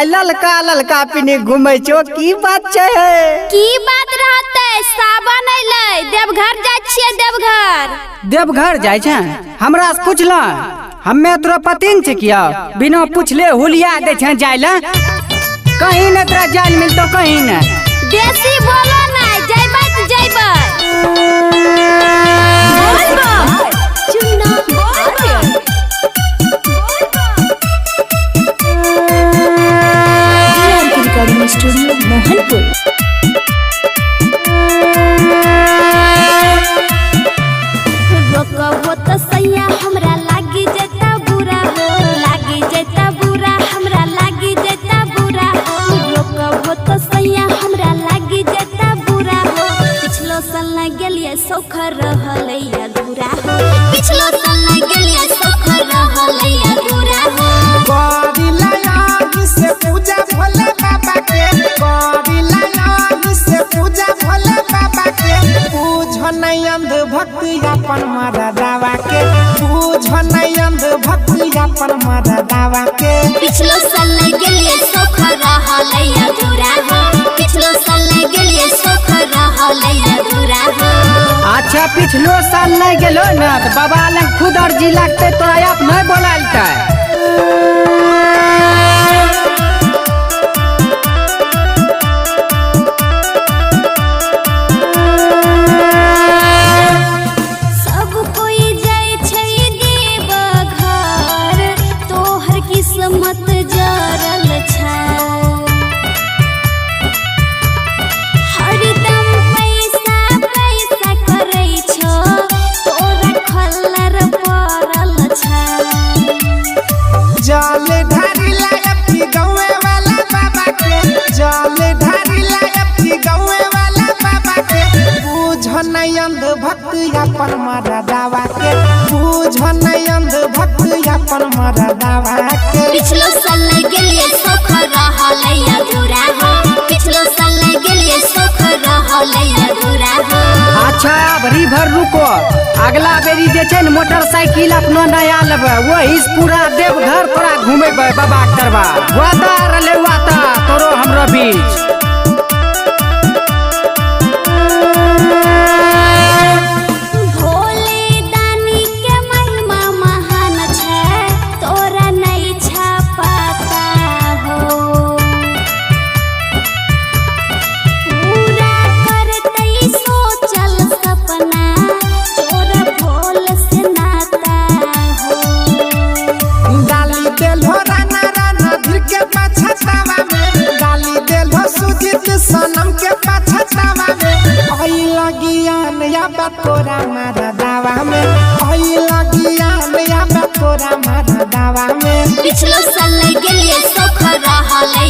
ललका ललका पिनी घूमे छो की बात छे? की बात रहते? सावन अइले, देवघर जाय छियै। देवघर जाय छै? हमरा से पूछला? हम्मे तोरा पतिन छे किया? बिना पूछले हुलिया दे छै जाय ले। कहीं न तोरा जाय मिलतो कहीं न। बेसी बोलो ना, जइबै त जइबै। स्टूडियो मोहनपुर। रोकबो त सैया हमरा लागी जता बुरा हो, लागी जता बुरा, हमरा लागी जता बुरा हो। रोकबो त सैया हमरा लागी जता बुरा हो। पिछलो साल न गेलिए सौख रहलै अधूरा हो, पिछलो साल न गेलिए सौख रहलै अधूरा हो। पूजा भोले बाबा के, पूजा भोले बाबा के। पूछ नहीं अंध भक्ति अपन मारा दावा के, पूछ नहीं अंध भक्ति अपन मारा दावा के। पिछलो साल न गेलिए सौख रहलै अधूरा हो, पिछलो साल न गेलिए सौख रहलै अधूरा हो। अच्छा पिछलो साल नहीं गेलो न त बाबा लंग खुद अर्जी लागते, तोरा आप नहीं बोलालते। जल ढारी लायपी गौवे वाला बाबा के, जल ढारी लायपी गौवे वाला बाबा के। पूछ नहीं अंध भक्ति अपन मारा दावा के, पूछ नहीं अंध भक्ति अपन मारा दावा के। पिछलो साल न गेलिए सौख रहलै अधूरा हो, पिछलो साल न गेलिए सौख रहलै अधूरा हो। अच्छा बड़ी भर रुको, अगला बेरी जे छै न मोटरसाइकिल अपना नया लेबे, वही से पूरा देवघर तोरा घूमेबे बाबा के दरबार। वादा रहले वादा तोरो हमरो बीच। भोले दानी के महिमा महान छै, तोरा नहीं छा पता हो। पूरा करतै सोचल सपना, चोरा भोल से नाता हो। गाली देलो राना राना धीर के पछतावा में, गाली देलो सुजीत सनम के पछतावा में। आई लगियान या बतोरा मारा दावा में, आई लगियान या बतोरा मारा दावा में। पिछलो साल न गेलिए सौख रहलै